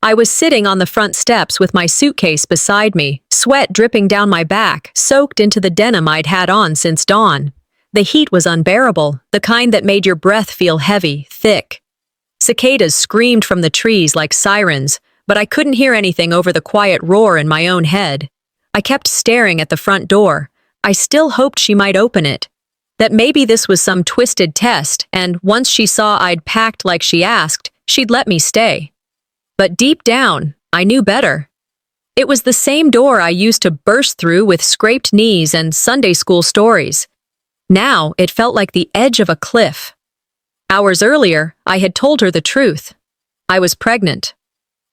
I was sitting on the front steps with my suitcase beside me, sweat dripping down my back, soaked into the denim I'd had on since dawn. The heat was unbearable, the kind that made your breath feel heavy, thick. Cicadas screamed from the trees like sirens, but I couldn't hear anything over the quiet roar in my own head. I kept staring at the front door. I still hoped she might open it. That maybe this was some twisted test, and once she saw I'd packed like she asked, she'd let me stay. But deep down, I knew better. It was the same door I used to burst through with scraped knees and Sunday school stories. Now, it felt like the edge of a cliff. Hours earlier, I had told her the truth. I was pregnant.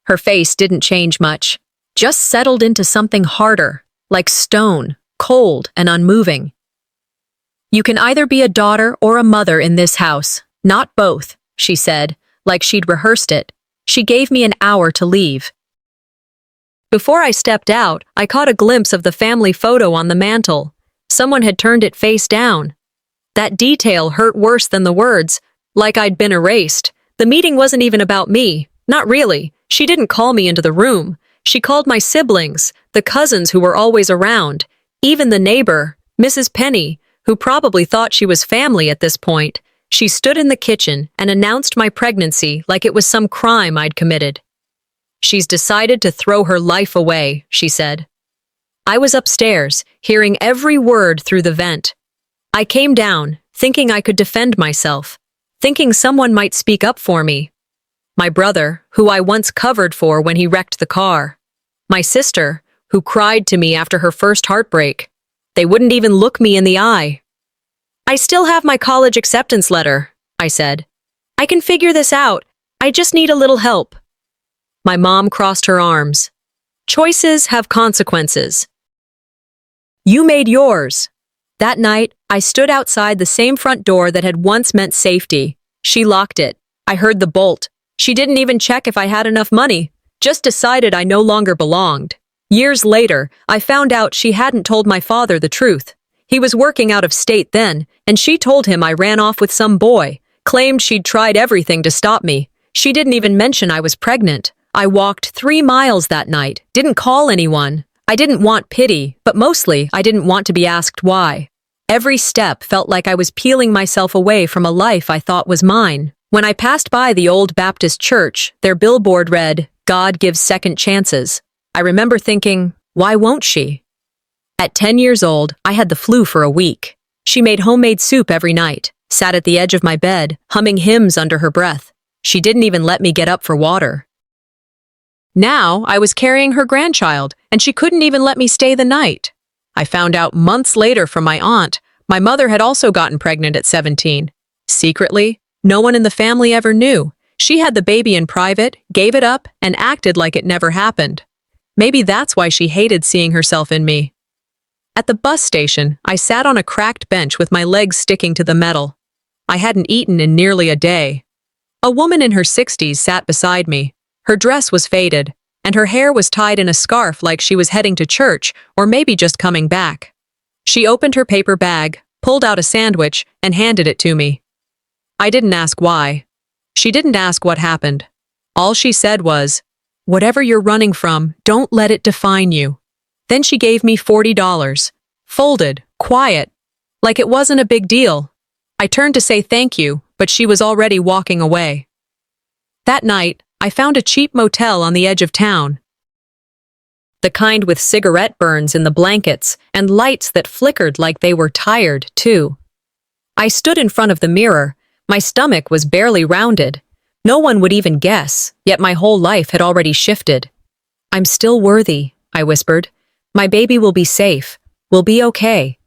Her face didn't change much, just settled into something harder, like stone, cold and unmoving. "You can either be a daughter or a mother in this house, not both," she said, like she'd rehearsed it. She gave me an hour to leave. Before I stepped out, I caught a glimpse of the family photo on the mantel. Someone had turned it face down. That detail hurt worse than the words, like I'd been erased. The meeting wasn't even about me. Not really. She didn't call me into the room. She called my siblings, the cousins who were always around, even the neighbor, Mrs. Penny, who probably thought she was family at this point. She stood in the kitchen and announced my pregnancy like it was some crime I'd committed. "She's decided to throw her life away," she said. I was upstairs, hearing every word through the vent. I came down, thinking I could defend myself, thinking someone might speak up for me. My brother, who I once covered for when he wrecked the car. My sister, who cried to me after her first heartbreak. They wouldn't even look me in the eye. "I still have my college acceptance letter," I said. "I can figure this out. I just need a little help." My mom crossed her arms. "Choices have consequences. You made yours." That night, I stood outside the same front door that had once meant safety. She locked it. I heard the bolt. She didn't even check if I had enough money, just decided I no longer belonged. Years later, I found out she hadn't told my father the truth. He was working out of state then, and she told him I ran off with some boy, claimed she'd tried everything to stop me. She didn't even mention I was pregnant. I walked 3 miles that night, didn't call anyone. I didn't want pity, but mostly I didn't want to be asked why. Every step felt like I was peeling myself away from a life I thought was mine. When I passed by the old Baptist church, their billboard read, "God gives second chances." I remember thinking, why won't she? At 10 years old, I had the flu for a week. She made homemade soup every night, sat at the edge of my bed, humming hymns under her breath. She didn't even let me get up for water. Now, I was carrying her grandchild, and she couldn't even let me stay the night. I found out months later from my aunt, my mother had also gotten pregnant at 17. Secretly, no one in the family ever knew. She had the baby in private, gave it up, and acted like it never happened. Maybe that's why she hated seeing herself in me. At the bus station, I sat on a cracked bench with my legs sticking to the metal. I hadn't eaten in nearly a day. A woman in her 60s sat beside me. Her dress was faded, and her hair was tied in a scarf like she was heading to church or maybe just coming back. She opened her paper bag, pulled out a sandwich, and handed it to me. I didn't ask why. She didn't ask what happened. All she said was, "Whatever you're running from, don't let it define you." Then she gave me $40, folded, quiet, like it wasn't a big deal. I turned to say thank you, but she was already walking away. That night, I found a cheap motel on the edge of town. The kind with cigarette burns in the blankets and lights that flickered like they were tired, too. I stood in front of the mirror. My stomach was barely rounded. No one would even guess, yet my whole life had already shifted. "I'm still worthy," I whispered. "My baby will be safe. We'll be okay."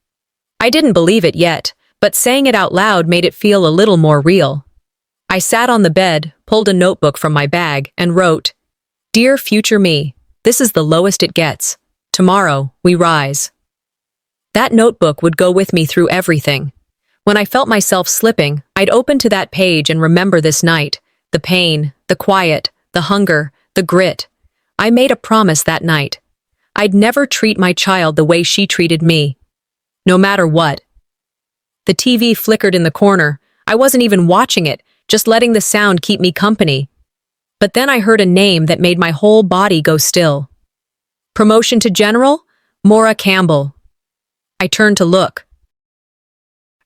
I didn't believe it yet, but saying it out loud made it feel a little more real. I sat on the bed, pulled a notebook from my bag, and wrote, "Dear future me, this is the lowest it gets. Tomorrow, we rise." That notebook would go with me through everything. When I felt myself slipping, I'd open to that page and remember this night, the pain, the quiet, the hunger, the grit. I made a promise that night. I'd never treat my child the way she treated me. No matter what. The TV flickered in the corner. I wasn't even watching it, just letting the sound keep me company. But then I heard a name that made my whole body go still. Promotion to general? MAURA Campbell. I turned to look.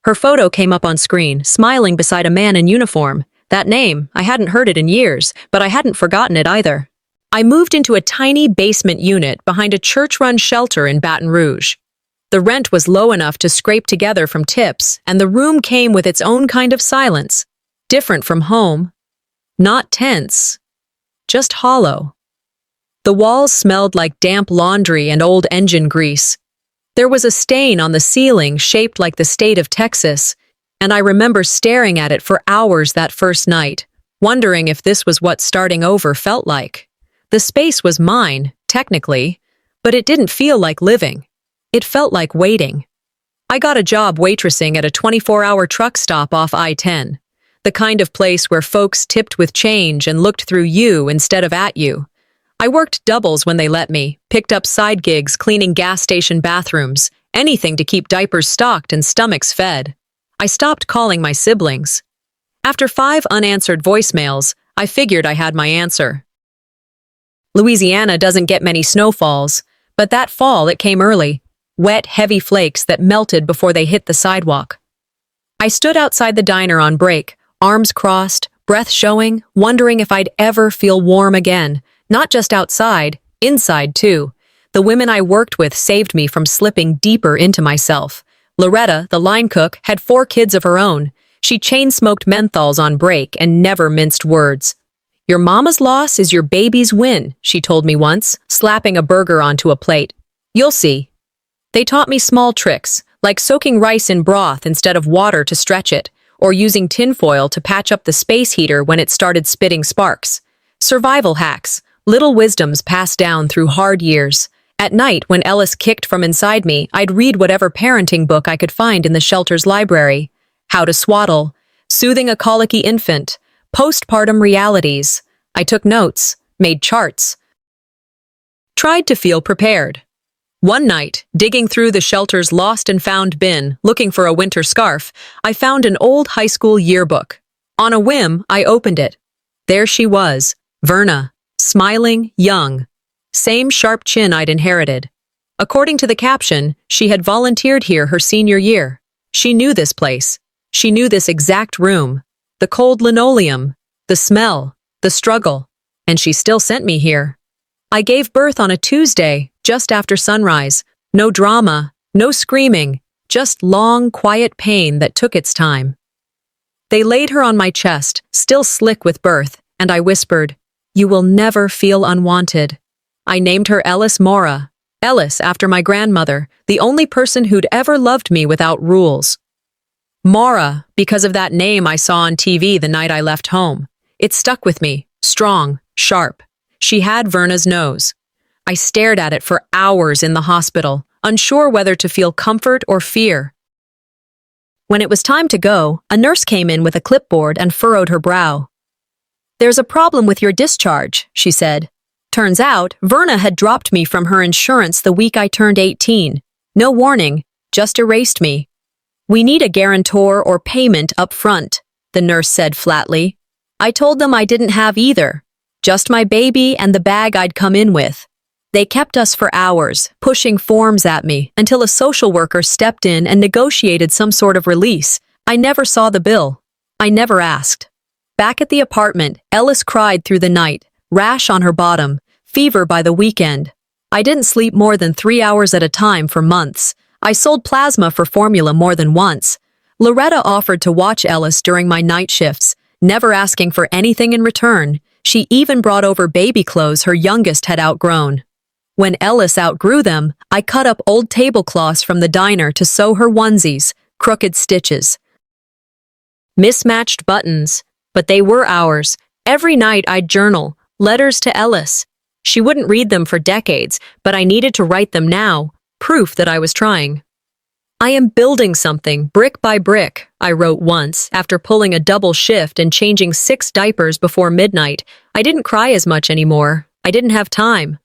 Her photo came up on screen, smiling beside a man in uniform. That name, I hadn't heard it in years, but I hadn't forgotten it either. I moved into a tiny basement unit behind a church-run shelter in Baton Rouge. The rent was low enough to scrape together from tips, and the room came with its own kind of silence, different from home. Not tense, just hollow. The walls smelled like damp laundry and old engine grease. There was a stain on the ceiling shaped like the state of Texas, and I remember staring at it for hours that first night, wondering if this was what starting over felt like. The space was mine, technically, but it didn't feel like living. It felt like waiting. I got a job waitressing at a 24-hour truck stop off I-10, the kind of place where folks tipped with change and looked through you instead of at you. I worked doubles when they let me, picked up side gigs cleaning gas station bathrooms, anything to keep diapers stocked and stomachs fed. I stopped calling my siblings. After 5 unanswered voicemails, I figured I had my answer. Louisiana doesn't get many snowfalls, but that fall it came early, wet, heavy flakes that melted before they hit the sidewalk. I stood outside the diner on break, arms crossed, breath showing, wondering if I'd ever feel warm again. Not just outside, inside too. The women I worked with saved me from slipping deeper into myself. Loretta, the line cook, had 4 kids of her own. She chain-smoked menthols on break and never minced words. "Your mama's loss is your baby's win," she told me once, slapping a burger onto a plate. "You'll see." They taught me small tricks, like soaking rice in broth instead of water to stretch it, or using tinfoil to patch up the space heater when it started spitting sparks. Survival hacks, little wisdoms passed down through hard years. At night, when Ellis kicked from inside me, I'd read whatever parenting book I could find in the shelter's library. How to Swaddle, Soothing a Colicky Infant, Postpartum Realities. I took notes, made charts. Tried to feel prepared. One night, digging through the shelter's lost and found bin, looking for a winter scarf, I found an old high school yearbook. On a whim, I opened it. There she was, Verna, smiling, young. Same sharp chin I'd inherited. According to the caption, she had volunteered here her senior year. She knew this place. She knew this exact room. The cold linoleum, the smell, the struggle. And she still sent me here. I gave birth on a Tuesday, just after sunrise. No drama, no screaming, just long, quiet pain that took its time. They laid her on my chest, still slick with birth, and I whispered, "You will never feel unwanted." I named her Ellis MAURA. Ellis after my grandmother, the only person who'd ever loved me without rules. MAURA, because of that name I saw on TV the night I left home. It stuck with me, strong, sharp. She had Verna's nose. I stared at it for hours in the hospital, unsure whether to feel comfort or fear. When it was time to go, a nurse came in with a clipboard and furrowed her brow. "There's a problem with your discharge," she said. Turns out, Verna had dropped me from her insurance the week I turned 18. No warning, just erased me. "We need a guarantor or payment up front," the nurse said flatly. I told them I didn't have either, just my baby and the bag I'd come in with. They kept us for hours, pushing forms at me, until a social worker stepped in and negotiated some sort of release. I never saw the bill. I never asked. Back at the apartment, Ellis cried through the night, rash on her bottom, fever by the weekend. I didn't sleep more than 3 hours at a time for months. I sold plasma for formula more than once. Loretta offered to watch Ellis during my night shifts, never asking for anything in return. She even brought over baby clothes her youngest had outgrown. When Ellis outgrew them, I cut up old tablecloths from the diner to sew her onesies, crooked stitches. Mismatched buttons, but they were ours. Every night I'd journal, letters to Ellis. She wouldn't read them for decades, but I needed to write them now, proof that I was trying. "I am building something, brick by brick," I wrote once, after pulling a double shift and changing 6 diapers before midnight. I didn't cry as much anymore. I didn't have time.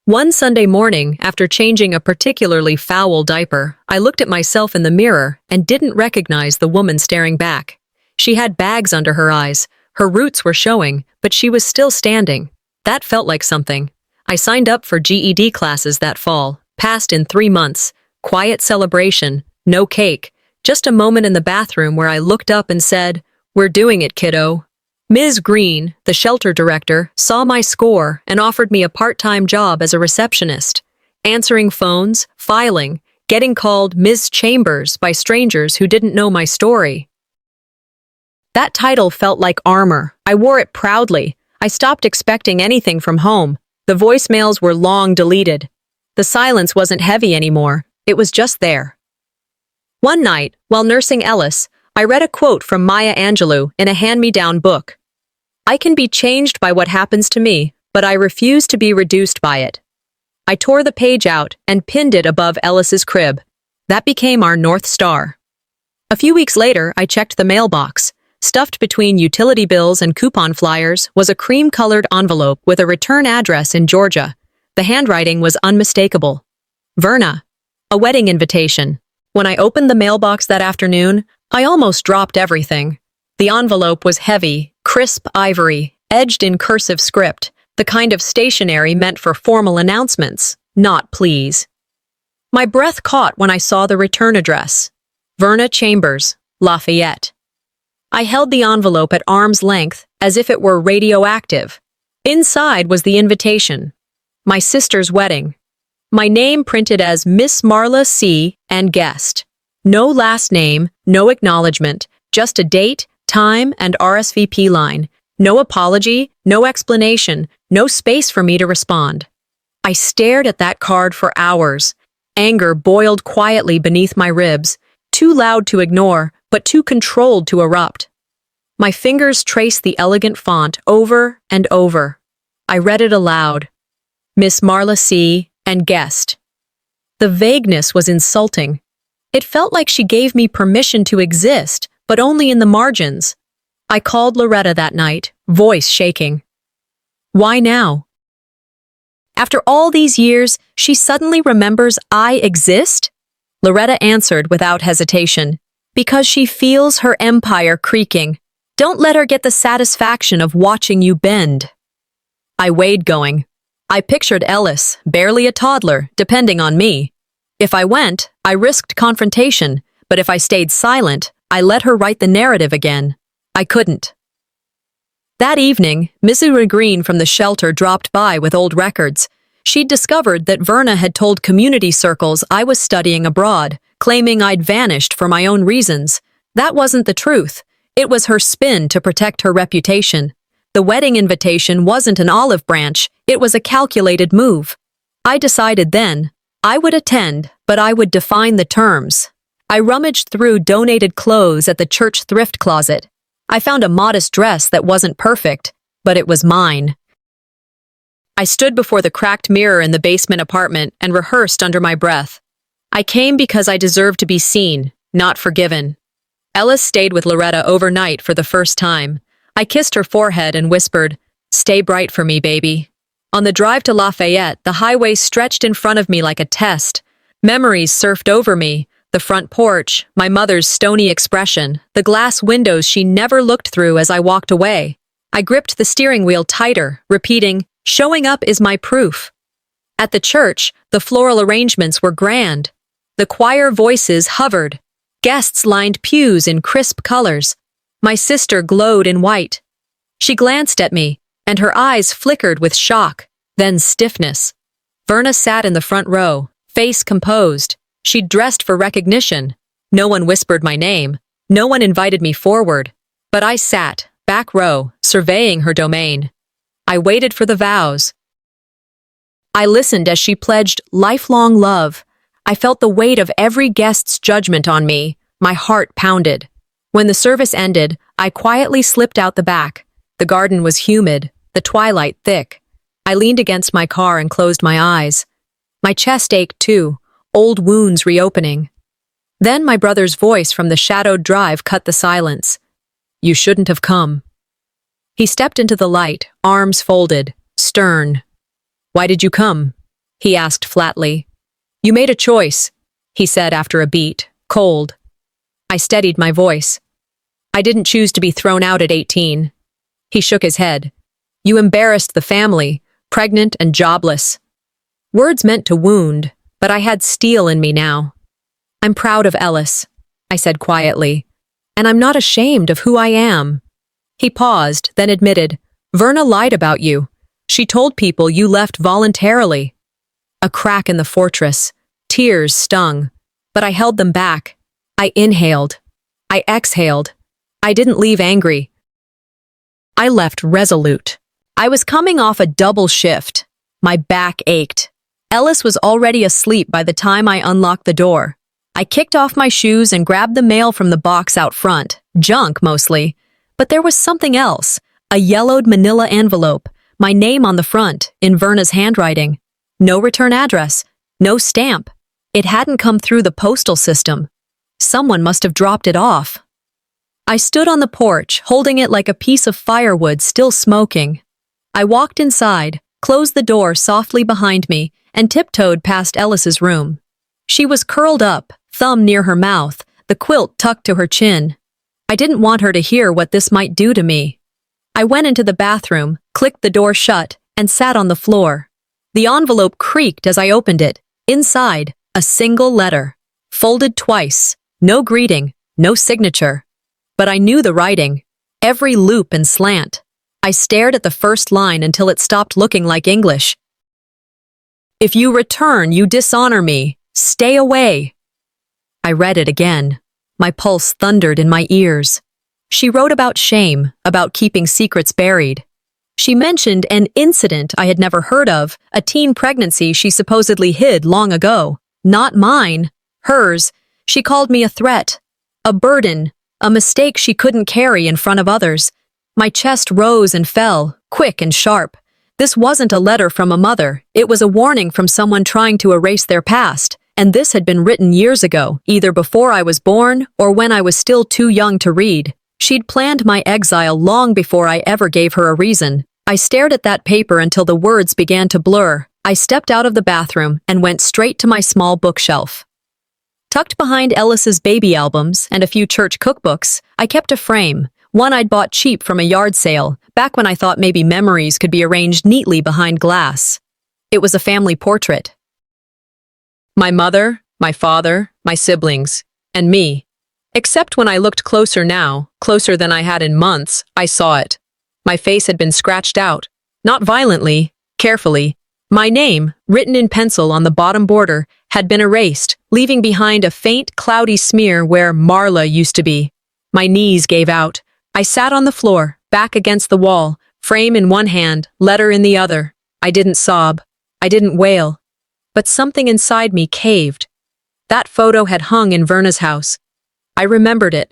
One Sunday morning, after changing a particularly foul diaper, I looked at myself in the mirror and didn't recognize the woman staring back. She had bags under her eyes, Her roots were showing, but she was still standing. That felt like something. I signed up for GED classes that fall, passed in 3 months. Quiet celebration, no cake, just a moment in the bathroom where I looked up and said, "We're doing it, kiddo." Ms. Green, the shelter director, saw my score and offered me a part-time job as a receptionist, answering phones, filing, getting called Ms. Chambers by strangers who didn't know my story. That title felt like armor. I wore it proudly. I stopped expecting anything from home. The voicemails were long deleted. The silence wasn't heavy anymore. It was just there. One night, while nursing Ellis, I read a quote from Maya Angelou in a hand-me-down book. "I can be changed by what happens to me, but I refuse to be reduced by it." I tore the page out and pinned it above Ellis's crib. That became our North Star. A few weeks later, I checked the mailbox. Stuffed between utility bills and coupon flyers was a cream-colored envelope with a return address in Georgia. The handwriting was unmistakable. Verna. A wedding invitation. When I opened the mailbox that afternoon, I almost dropped everything. The envelope was heavy, crisp ivory, edged in cursive script, the kind of stationery meant for formal announcements, not pleas. My breath caught when I saw the return address. Verna Chambers, Lafayette. I held the envelope at arm's length, as if it were radioactive. Inside was the invitation. My sister's wedding. My name printed as Miss Marla C. and guest. No last name, no acknowledgement, just a date, time, and RSVP line. No apology, no explanation, no space for me to respond. I stared at that card for hours. Anger boiled quietly beneath my ribs, too loud to ignore, but too controlled to erupt. My fingers traced the elegant font over and over. I read it aloud. Miss Marla C. and guest. The vagueness was insulting. It felt like she gave me permission to exist, but only in the margins. I called Loretta that night, voice shaking. Why now? After all these years, she suddenly remembers I exist? Loretta answered without hesitation. Because she feels her empire creaking. Don't let her get the satisfaction of watching you bend. I weighed going. I pictured Ellis, barely a toddler, depending on me. If I went, I risked confrontation, but if I stayed silent, I let her write the narrative again. I couldn't. That evening, Mrs. Green from the shelter dropped by with old records. She'd discovered that Verna had told community circles I was studying abroad, claiming I'd vanished for my own reasons. That wasn't the truth. It was her spin to protect her reputation. The wedding invitation wasn't an olive branch, it was a calculated move. I decided then, I would attend, but I would define the terms. I rummaged through donated clothes at the church thrift closet. I found a modest dress that wasn't perfect, but it was mine. I stood before the cracked mirror in the basement apartment and rehearsed under my breath. I came because I deserved to be seen, not forgiven. Ellis stayed with Loretta overnight for the first time. I kissed her forehead and whispered, "Stay bright for me, baby." On the drive to Lafayette, the highway stretched in front of me like a test. Memories surfed over me. The front porch, my mother's stony expression, the glass windows she never looked through as I walked away. I gripped the steering wheel tighter, repeating, "Showing up is my proof." At the church, the floral arrangements were grand. The choir voices hovered. Guests lined pews in crisp colors. My sister glowed in white. She glanced at me, and her eyes flickered with shock, then stiffness. Verna sat in the front row, face composed. She'd dressed for recognition. No one whispered my name. No one invited me forward. But I sat, back row, surveying her domain. I waited for the vows. I listened as she pledged lifelong love. I felt the weight of every guest's judgment on me. My heart pounded. When the service ended, I quietly slipped out the back. The garden was humid, the twilight thick. I leaned against my car and closed my eyes. My chest ached too, old wounds reopening. Then my brother's voice from the shadowed drive cut the silence. "You shouldn't have come." He stepped into the light, arms folded, stern. "Why did you come?" he asked flatly. "You made a choice," he said after a beat, cold. I steadied my voice. "I didn't choose to be thrown out at 18. He shook his head. You embarrassed the family, pregnant and jobless. Words meant to wound, but I had steel in me now. I'm proud of Ellis, I said quietly, and I'm not ashamed of who I am. He paused, then admitted, Verna lied about you. She told people you left voluntarily. A crack in the fortress. Tears stung, but I held them back. I inhaled. I exhaled. I didn't leave angry. I left resolute. I was coming off a double shift. My back ached. Ellis was already asleep by the time I unlocked the door. I kicked off my shoes and grabbed the mail from the box out front. Junk, mostly. But there was something else. A yellowed manila envelope. My name on the front, in Verna's handwriting. No return address. No stamp. It hadn't come through the postal system. Someone must have dropped it off. I stood on the porch, holding it like a piece of firewood still smoking. I walked inside, closed the door softly behind me, and tiptoed past Ellis's room. She was curled up, thumb near her mouth, the quilt tucked to her chin. I didn't want her to hear what this might do to me. I went into the bathroom, clicked the door shut, and sat on the floor. The envelope creaked as I opened it. Inside, a single letter. Folded twice. No greeting, no signature. But I knew the writing. Every loop and slant. I stared at the first line until it stopped looking like English. If you return, you dishonor me. Stay away. I read it again. My pulse thundered in my ears. She wrote about shame, about keeping secrets buried. She mentioned an incident I had never heard of, a teen pregnancy she supposedly hid long ago. Not mine. Hers. She called me a threat. A burden. A mistake she couldn't carry in front of others. My chest rose and fell, quick and sharp. This wasn't a letter from a mother. It was a warning from someone trying to erase their past. And this had been written years ago, either before I was born or when I was still too young to read. She'd planned my exile long before I ever gave her a reason. I stared at that paper until the words began to blur. I stepped out of the bathroom and went straight to my small bookshelf. Tucked behind Ellis's baby albums and a few church cookbooks, I kept a frame, one I'd bought cheap from a yard sale, back when I thought maybe memories could be arranged neatly behind glass. It was a family portrait. My mother, my father, my siblings, and me. Except when I looked closer now, closer than I had in months, I saw it. My face had been scratched out. Not violently, carefully. My name, written in pencil on the bottom border, had been erased, leaving behind a faint, cloudy smear where MAURA used to be. My knees gave out. I sat on the floor, back against the wall, frame in one hand, letter in the other. I didn't sob. I didn't wail. But something inside me caved. That photo had hung in Verna's house. I remembered it.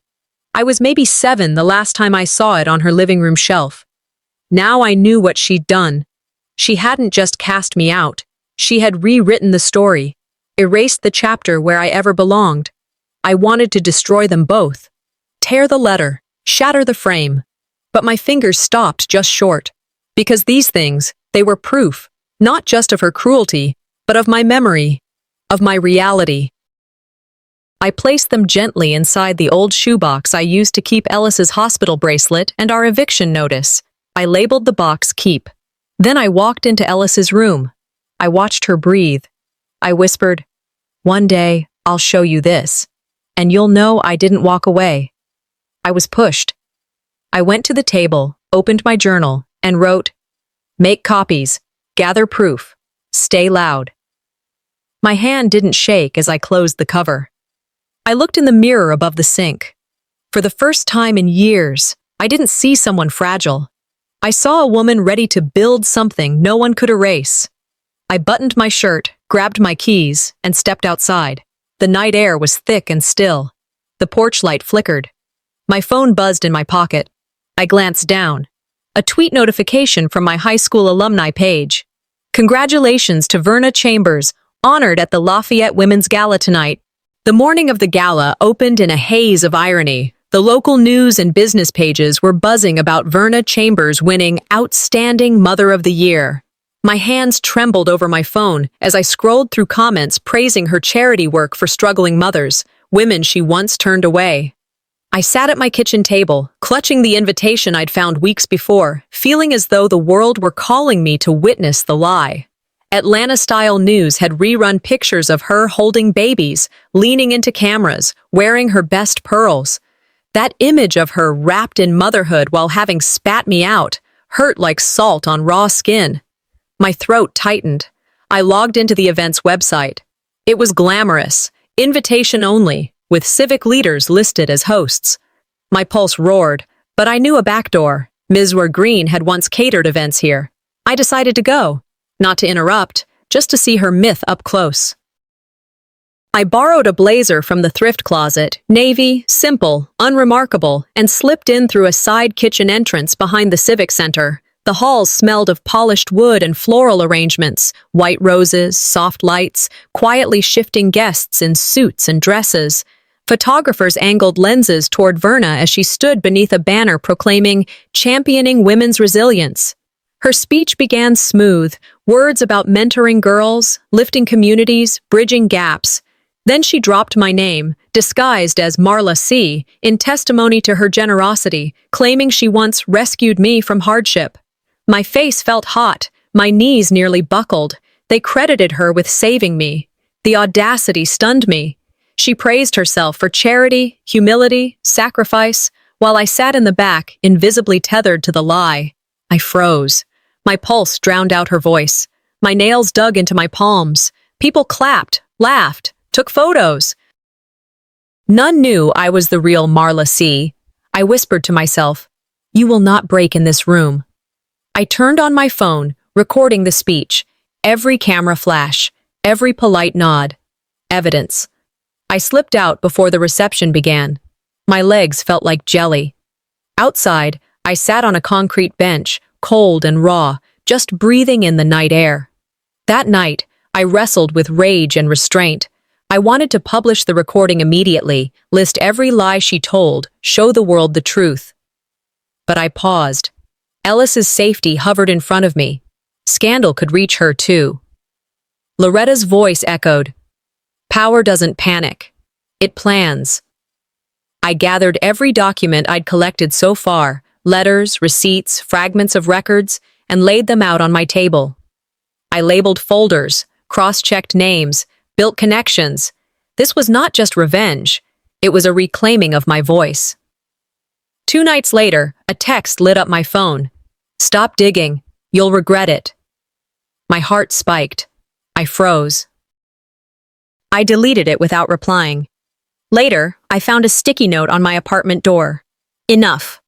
I was maybe 7 the last time I saw it on her living room shelf. Now I knew what she'd done. She hadn't just cast me out. She had rewritten the story, erased the chapter where I ever belonged. I wanted to destroy them both. Tear the letter, shatter the frame. But my fingers stopped just short. Because these things, they were proof, not just of her cruelty, but of my memory, of my reality. I placed them gently inside the old shoebox I used to keep Ellis's hospital bracelet and our eviction notice. I labeled the box Keep. Then I walked into Ellis's room. I watched her breathe. I whispered, "One day, I'll show you this, and you'll know I didn't walk away." I was pushed. I went to the table, opened my journal, and wrote, "Make copies, gather proof, stay loud." My hand didn't shake as I closed the cover. I looked in the mirror above the sink. For the first time in years, I didn't see someone fragile. I saw a woman ready to build something no one could erase. I buttoned my shirt, grabbed my keys, and stepped outside. The night air was thick and still. The porch light flickered. My phone buzzed in my pocket. I glanced down. A tweet notification from my high school alumni page. "Congratulations to Verna Chambers, honored at the Lafayette Women's Gala tonight." The morning of the gala opened in a haze of irony. The local news and business pages were buzzing about Verna Chambers winning Outstanding Mother of the Year. My hands trembled over my phone as I scrolled through comments praising her charity work for struggling mothers, women she once turned away. I sat at my kitchen table, clutching the invitation I'd found weeks before, feeling as though the world were calling me to witness the lie. Atlanta-style news had rerun pictures of her holding babies, leaning into cameras, wearing her best pearls. That image of her wrapped in motherhood while having spat me out hurt like salt on raw skin. My throat tightened. I logged into the event's website. It was glamorous, invitation only, with civic leaders listed as hosts. My pulse roared, but I knew a backdoor. Ms. Green had once catered events here. I decided to go, not to interrupt, just to see her myth up close. I borrowed a blazer from the thrift closet, navy, simple, unremarkable, and slipped in through a side kitchen entrance behind the Civic Center. The halls smelled of polished wood and floral arrangements, white roses, soft lights, quietly shifting guests in suits and dresses. Photographers angled lenses toward Verna as she stood beneath a banner proclaiming, "Championing Women's Resilience." Her speech began smooth, words about mentoring girls, lifting communities, bridging gaps. Then she dropped my name, disguised as Marla C., in testimony to her generosity, claiming she once rescued me from hardship. My face felt hot, my knees nearly buckled. They credited her with saving me. The audacity stunned me. She praised herself for charity, humility, sacrifice, while I sat in the back, invisibly tethered to the lie. I froze. My pulse drowned out her voice. My nails dug into my palms. People clapped, laughed, took photos. None knew I was the real Marla C. I whispered to myself, "You will not break in this room." I turned on my phone, recording the speech. Every camera flash, every polite nod. Evidence. I slipped out before the reception began. My legs felt like jelly. Outside, I sat on a concrete bench, cold and raw, just breathing in the night air. That night, I wrestled with rage and restraint. I wanted to publish the recording immediately, list every lie she told, show the world the truth. But I paused. Ellis's safety hovered in front of me. Scandal could reach her too. Loretta's voice echoed, "Power doesn't panic. It plans." I gathered every document I'd collected so far, letters, receipts, fragments of records, and laid them out on my table. I labeled folders, cross-checked names, built connections. This was not just revenge. It was a reclaiming of my voice. 2 nights later, a text lit up my phone. "Stop digging. You'll regret it." My heart spiked. I froze. I deleted it without replying. Later, I found a sticky note on my apartment door. "Enough."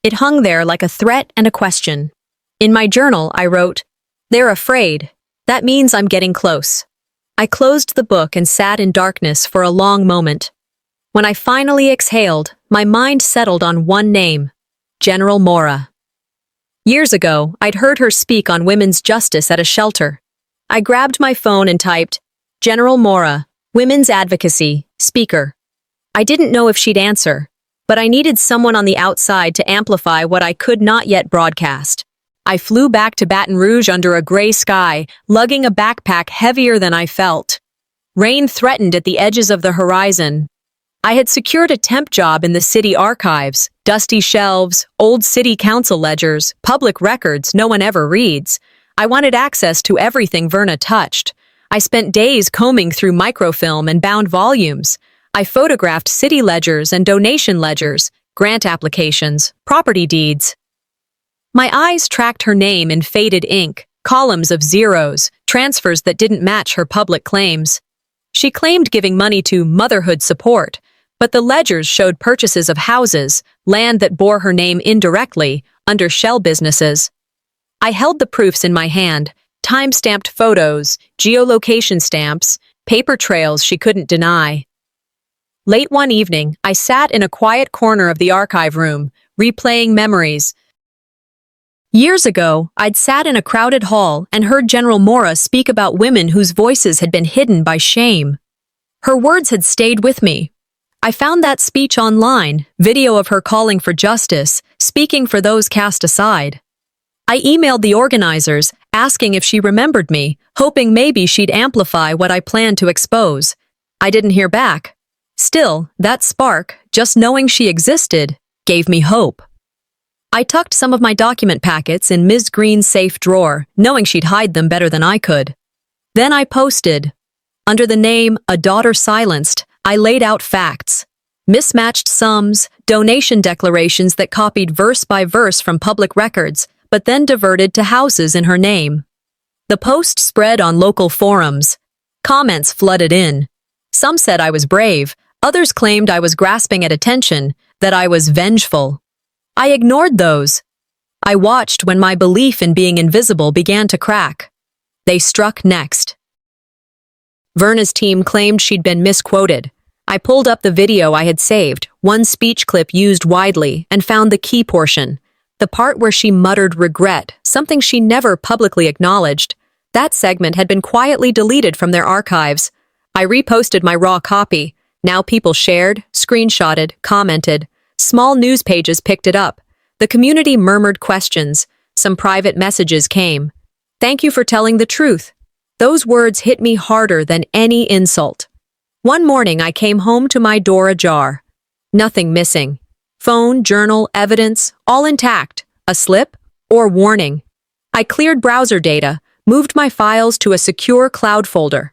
It hung there like a threat and a question. In my journal, I wrote, "They're afraid. That means I'm getting close." I closed the book and sat in darkness for a long moment. When I finally exhaled, my mind settled on one name, General MAURA. Years ago, I'd heard her speak on women's justice at a shelter. I grabbed my phone and typed, "General MAURA, Women's Advocacy, Speaker." I didn't know if she'd answer, but I needed someone on the outside to amplify what I could not yet broadcast. I flew back to Baton Rouge under a gray sky, lugging a backpack heavier than I felt. Rain threatened at the edges of the horizon. I had secured a temp job in the city archives, dusty shelves, old city council ledgers, public records no one ever reads. I wanted access to everything Verna touched. I spent days combing through microfilm and bound volumes. I photographed city ledgers and donation ledgers, grant applications, property deeds. My eyes tracked her name in faded ink, columns of zeros, transfers that didn't match her public claims. She claimed giving money to motherhood support, but the ledgers showed purchases of houses, land that bore her name indirectly, under shell businesses. I held the proofs in my hand, time-stamped photos, geolocation stamps, paper trails she couldn't deny. Late one evening, I sat in a quiet corner of the archive room, replaying memories. Years ago, I'd sat in a crowded hall and heard General MAURA speak about women whose voices had been hidden by shame. Her words had stayed with me. I found that speech online, video of her calling for justice, speaking for those cast aside. I emailed the organizers, asking if she remembered me, hoping maybe she'd amplify what I planned to expose. I didn't hear back. Still, that spark, just knowing she existed, gave me hope. I tucked some of my document packets in Ms. Green's safe drawer, knowing she'd hide them better than I could. Then I posted. Under the name A Daughter Silenced, I laid out facts. Mismatched sums, donation declarations that copied verse by verse from public records, but then diverted to houses in her name. The post spread on local forums. Comments flooded in. Some said I was brave, others claimed I was grasping at attention, that I was vengeful. I ignored those. I watched when my belief in being invisible began to crack. They struck next. Verna's team claimed she'd been misquoted. I pulled up the video I had saved, one speech clip used widely, and found the key portion. The part where she muttered regret, something she never publicly acknowledged. That segment had been quietly deleted from their archives. I reposted my raw copy. Now people shared, screenshotted, commented. Small news pages picked it up. The community murmured questions. Some private messages came. Thank you for telling the truth. Those words hit me harder than any insult. One morning I came home to my door ajar. Nothing missing. Phone, journal, evidence, all intact. A slip or warning. I cleared browser data, moved my files to a secure cloud folder.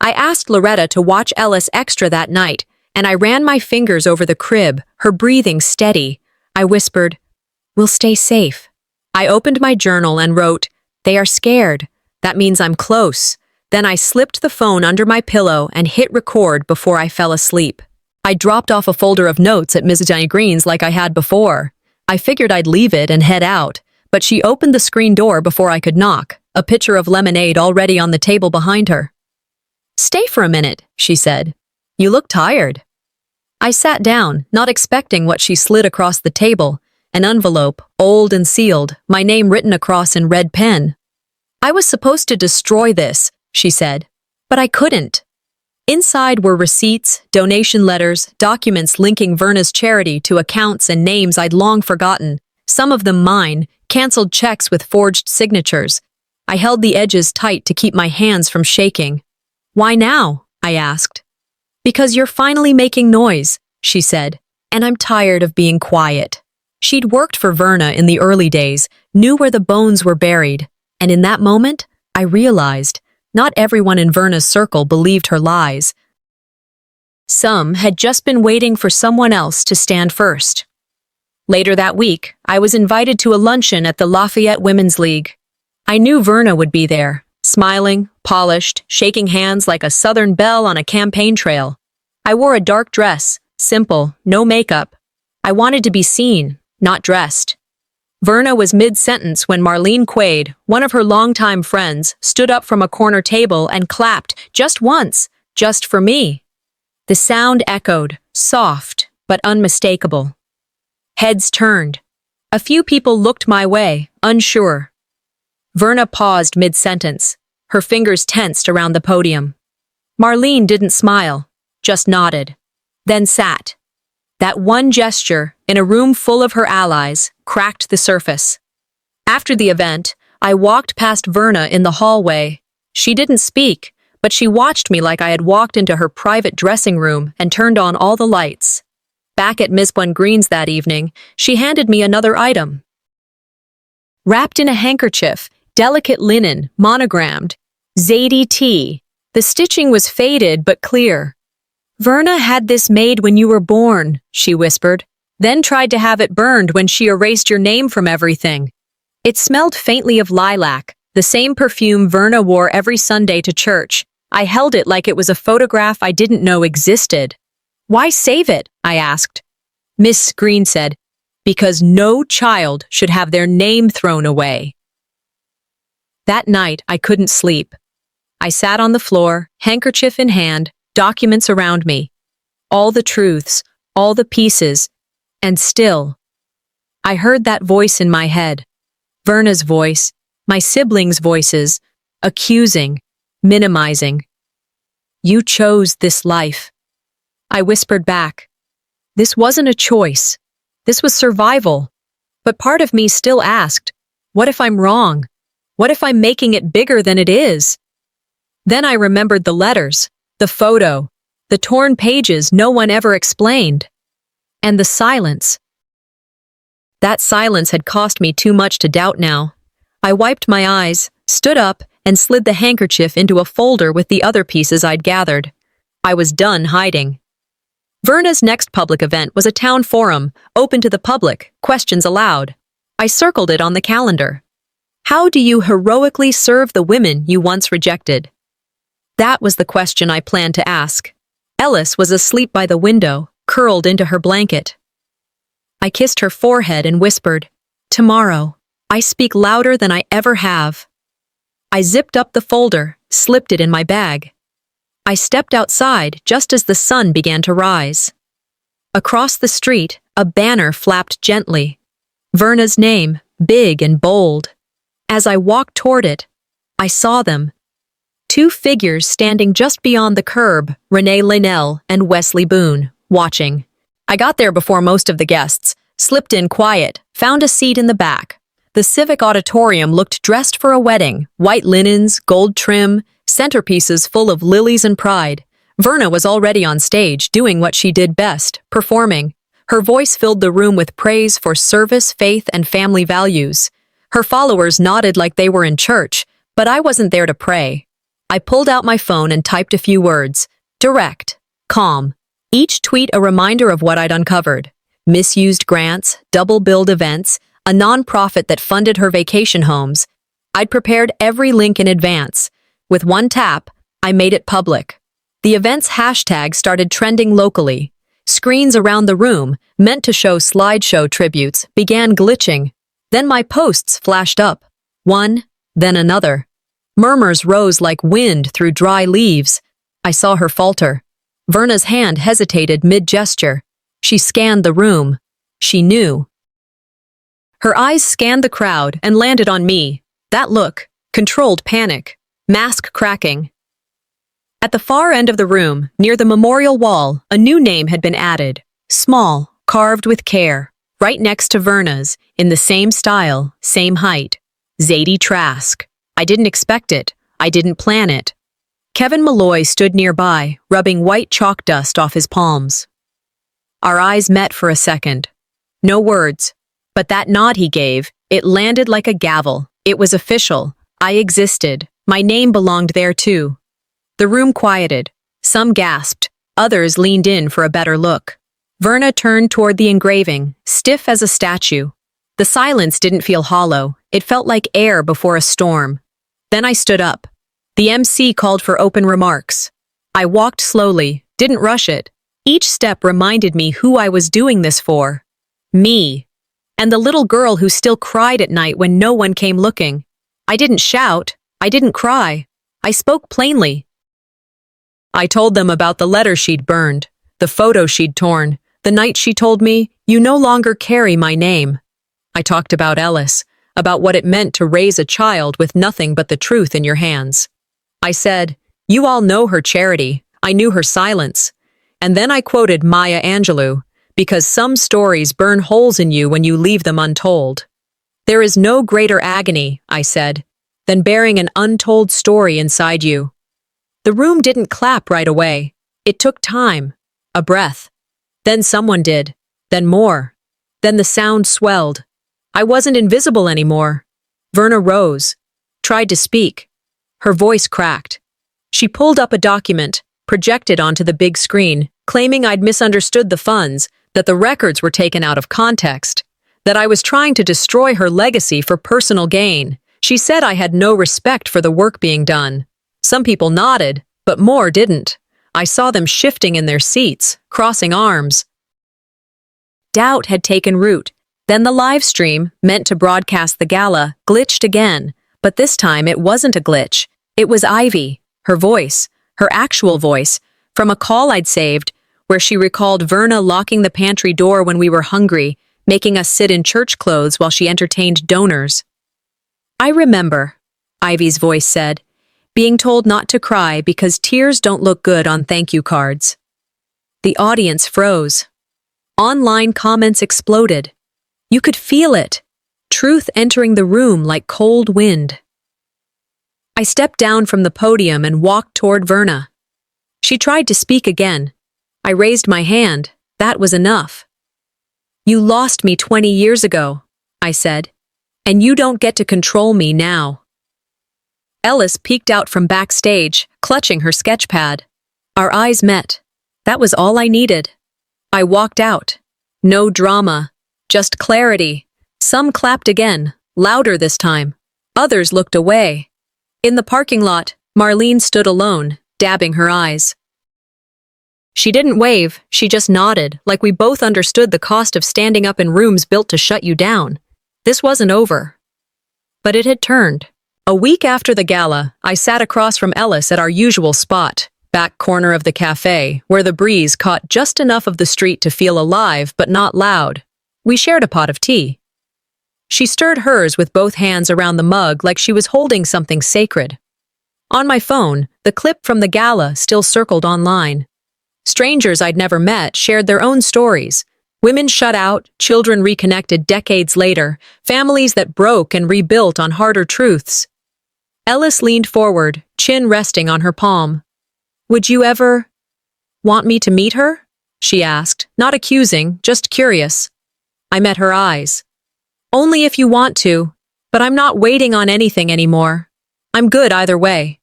I asked Loretta to watch Ellis extra that night, and I ran my fingers over the crib, her breathing steady. I whispered, "We'll stay safe." I opened my journal and wrote, "They are scared. That means I'm close." Then I slipped the phone under my pillow and hit record before I fell asleep. I dropped off a folder of notes at Mrs. Green's like I had before. I figured I'd leave it and head out, but she opened the screen door before I could knock, a pitcher of lemonade already on the table behind her. "Stay for a minute," she said. "You look tired." I sat down, not expecting what she slid across the table, an envelope, old and sealed, my name written across in red pen. "I was supposed to destroy this," she said, "but I couldn't." Inside were receipts, donation letters, documents linking Verna's charity to accounts and names I'd long forgotten, some of them mine, canceled checks with forged signatures. I held the edges tight to keep my hands from shaking. "Why now?" I asked. "Because you're finally making noise," she said, "and I'm tired of being quiet." She'd worked for Verna in the early days, knew where the bones were buried, and in that moment, I realized not everyone in Verna's circle believed her lies. Some had just been waiting for someone else to stand first. Later that week, I was invited to a luncheon at the Lafayette Women's League. I knew Verna would be there, smiling, polished, shaking hands like a Southern belle on a campaign trail. I wore a dark dress, simple, no makeup. I wanted to be seen, not dressed. Verna was mid-sentence when Marlene Quaid, one of her longtime friends, stood up from a corner table and clapped, just once, just for me. The sound echoed, soft but unmistakable. Heads turned. A few people looked my way, unsure. Verna paused mid-sentence, her fingers tensed around the podium. Marlene didn't smile, just nodded, then sat. That one gesture, in a room full of her allies, cracked the surface. After the event, I walked past Verna in the hallway. She didn't speak, but she watched me like I had walked into her private dressing room and turned on all the lights. Back at Miss Green's that evening, she handed me another item. Wrapped in a handkerchief, delicate linen, monogrammed, Zadie T. The stitching was faded but clear. "Verna had this made when you were born," she whispered, then tried to have it burned when she erased your name from everything. It smelled faintly of lilac, the same perfume Verna wore every Sunday to church. I held it like it was a photograph I didn't know existed. "Why save it?" I asked. Miss Green said, "Because no child should have their name thrown away." That night, I couldn't sleep. I sat on the floor, handkerchief in hand, documents around me. All the truths, all the pieces, and still. I heard that voice in my head. Verna's voice, my siblings' voices, accusing, minimizing. "You chose this life." I whispered back. This wasn't a choice. This was survival. But part of me still asked, what if I'm wrong? What if I'm making it bigger than it is? Then I remembered the letters, the photo, The torn pages no one ever explained. And the silence. That silence had cost me too much to doubt now. I wiped my eyes, stood up, and slid the handkerchief into a folder with the other pieces I'd gathered. I was done hiding. Verna's next public event was a town forum, open to the public, questions allowed. I circled it on the calendar. How do you heroically serve the women you once rejected? That was the question I planned to ask. Ellis was asleep by the window, curled into her blanket. I kissed her forehead and whispered, "Tomorrow, I speak louder than I ever have." I zipped up the folder, slipped it in my bag. I stepped outside just as the sun began to rise. Across the street, a banner flapped gently. Verna's name, big and bold. As I walked toward it, I saw them. Two figures standing just beyond the curb, Renee Linnell and Wesley Boone, watching. I got there before most of the guests, slipped in quiet, found a seat in the back. The civic auditorium looked dressed for a wedding, white linens, gold trim, centerpieces full of lilies and pride. Verna was already on stage, doing what she did best, performing. Her voice filled the room with praise for service, faith, and family values. Her followers nodded like they were in church, but I wasn't there to pray. I pulled out my phone and typed a few words. Direct. Calm. Each tweet a reminder of what I'd uncovered. Misused grants, double-billed events, a nonprofit that funded her vacation homes. I'd prepared every link in advance. With one tap, I made it public. The event's hashtag started trending locally. Screens around the room, meant to show slideshow tributes, began glitching. Then my posts flashed up. One, then another. Murmurs rose like wind through dry leaves. I saw her falter. Verna's hand hesitated mid-gesture. She scanned the room. She knew. Her eyes scanned the crowd and landed on me. That look, controlled panic, mask cracking. At the far end of the room, near the memorial wall, a new name had been added. Small, carved with care, right next to Verna's, in the same style, same height. Zadie Trask. I didn't expect it. I didn't plan it. Kevin Malloy stood nearby, rubbing white chalk dust off his palms. Our eyes met for a second. No words. But that nod he gave, it landed like a gavel. It was official. I existed. My name belonged there too. The room quieted. Some gasped. Others leaned in for a better look. Verna turned toward the engraving, stiff as a statue. The silence didn't feel hollow. It felt like air before a storm. Then I stood up. The MC called for open remarks. I walked slowly, didn't rush it. Each step reminded me who I was doing this for. Me. And the little girl who still cried at night when no one came looking. I didn't shout. I didn't cry. I spoke plainly. I told them about the letter she'd burned, the photo she'd torn, the night she told me, "You no longer carry my name." I talked about Ellis, about what it meant to raise a child with nothing but the truth in your hands. I said, "You all know her charity. I knew her silence." And then I quoted Maya Angelou, because some stories burn holes in you when you leave them untold. There is no greater agony, I said, than bearing an untold story inside you. The room didn't clap right away. It took time, a breath. Then someone did, then more. Then the sound swelled. I wasn't invisible anymore. Verna rose, tried to speak. Her voice cracked. She pulled up a document, projected onto the big screen, claiming I'd misunderstood the funds, that the records were taken out of context, that I was trying to destroy her legacy for personal gain. She said I had no respect for the work being done. Some people nodded, but more didn't. I saw them shifting in their seats, crossing arms. Doubt had taken root. Then the live stream, meant to broadcast the gala, glitched again. But this time it wasn't a glitch. It was Ivy, her voice, her actual voice, from a call I'd saved, where she recalled Verna locking the pantry door when we were hungry, making us sit in church clothes while she entertained donors. "I remember," Ivy's voice said, "being told not to cry because tears don't look good on thank you cards." The audience froze. Online comments exploded. You could feel it, truth entering the room like cold wind. I stepped down from the podium and walked toward Verna. She tried to speak again. I raised my hand. That was enough. You lost me 20 years ago, I said, and you don't get to control me now. Ellis peeked out from backstage, clutching her sketchpad. Our eyes met. That was all I needed. I walked out. No drama, just clarity. Some clapped again, louder this time. Others looked away. In the parking lot, Marlene stood alone, dabbing her eyes. She didn't wave, she just nodded, like we both understood the cost of standing up in rooms built to shut you down. This wasn't over. But it had turned. A week after the gala, I sat across from Ellis at our usual spot, back corner of the cafe, where the breeze caught just enough of the street to feel alive but not loud. We shared a pot of tea. She stirred hers with both hands around the mug like she was holding something sacred. On my phone, the clip from the gala still circled online. Strangers I'd never met shared their own stories. Women shut out, children reconnected decades later, families that broke and rebuilt on harder truths. Ellis leaned forward, chin resting on her palm. Would you ever want me to meet her? She asked, not accusing, just curious. I met her eyes. Only if you want to, but I'm not waiting on anything anymore. I'm good either way.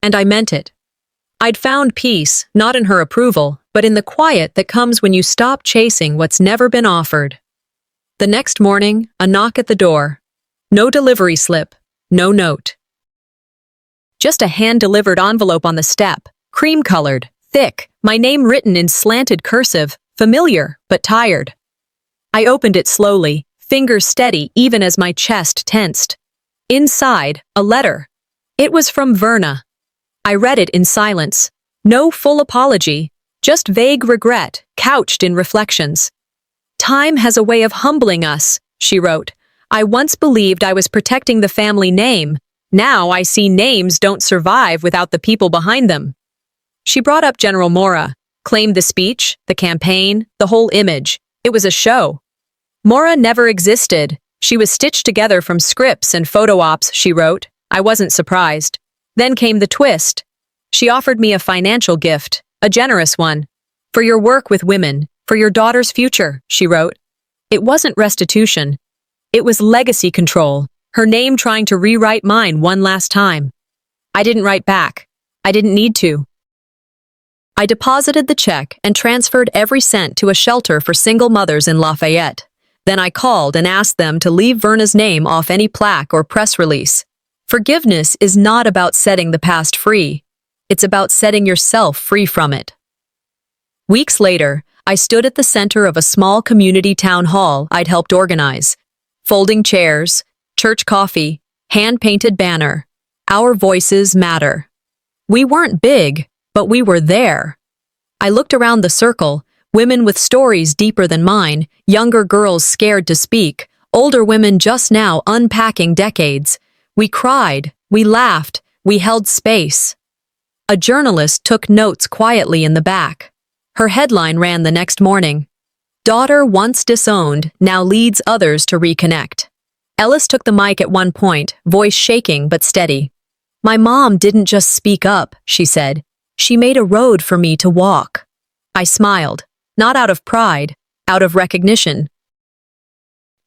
And I meant it. I'd found peace, not in her approval, but in the quiet that comes when you stop chasing what's never been offered. The next morning, a knock at the door. No delivery slip, no note. Just a hand-delivered envelope on the step, cream-colored, thick, my name written in slanted cursive, familiar, but tired. I opened it slowly, fingers steady even as my chest tensed. Inside, a letter. It was from Verna. I read it in silence. No full apology, just vague regret, couched in reflections. Time has a way of humbling us, she wrote. I once believed I was protecting the family name. Now I see names don't survive without the people behind them. She brought up General MAURA, claimed the speech, the campaign, the whole image. It was a show. MAURA never existed. She was stitched together from scripts and photo ops, she wrote. I wasn't surprised. Then came the twist. She offered me a financial gift, a generous one. For your work with women, for your daughter's future, she wrote. It wasn't restitution. It was legacy control, her name trying to rewrite mine one last time. I didn't write back. I didn't need to. I deposited the check and transferred every cent to a shelter for single mothers in Lafayette. Then I called and asked them to leave Verna's name off any plaque or press release. Forgiveness is not about setting the past free. It's about setting yourself free from it. Weeks later, I stood at the center of a small community town hall I'd helped organize. Folding chairs, church coffee, hand-painted banner. Our voices matter. We weren't big, but we were there. I looked around the circle, women with stories deeper than mine, younger girls scared to speak, older women just now unpacking decades. We cried, we laughed, we held space. A journalist took notes quietly in the back. Her headline ran the next morning. Daughter once disowned, now leads others to reconnect. Ellis took the mic at one point, voice shaking but steady. My mom didn't just speak up, she said. She made a road for me to walk. I smiled, not out of pride, out of recognition.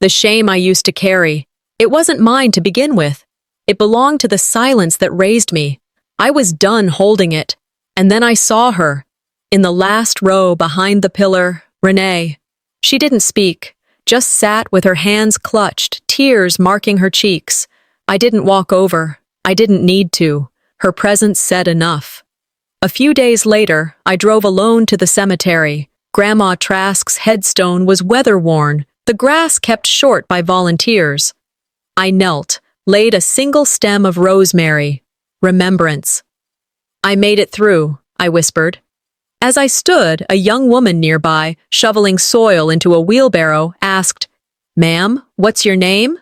The shame I used to carry, it wasn't mine to begin with. It belonged to the silence that raised me. I was done holding it. And then I saw her. In the last row behind the pillar, Renee. She didn't speak, just sat with her hands clutched, tears marking her cheeks. I didn't walk over. I didn't need to. Her presence said enough. A few days later, I drove alone to the cemetery. Grandma Trask's headstone was weather-worn, the grass kept short by volunteers. I knelt, laid a single stem of rosemary. Remembrance. I made it through, I whispered. As I stood, a young woman nearby, shoveling soil into a wheelbarrow, asked, Ma'am, what's your name?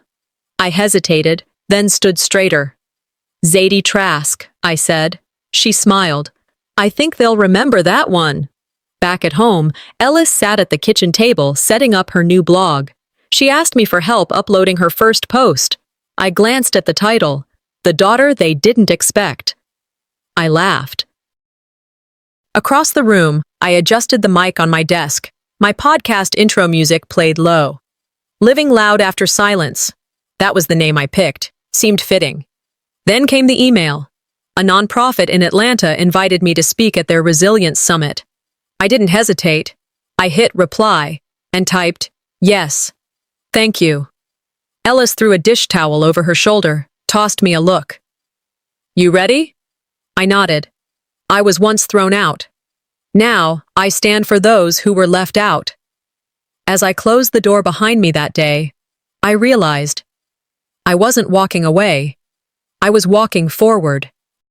I hesitated, then stood straighter. Zadie Trask, I said. She smiled. I think they'll remember that one. Back at home, Ellis sat at the kitchen table setting up her new blog. She asked me for help uploading her first post. I glanced at the title, The Daughter They Didn't Expect. I laughed. Across the room, I adjusted the mic on my desk. My podcast intro music played low. Living Loud After Silence. That was the name I picked. Seemed fitting. Then came the email. A nonprofit in Atlanta invited me to speak at their Resilience Summit. I didn't hesitate. I hit reply and typed, "Yes. Thank you." Ellis threw a dish towel over her shoulder, tossed me a look. "You ready?" I nodded. I was once thrown out. Now, I stand for those who were left out. As I closed the door behind me that day, I realized I wasn't walking away. I was walking forward.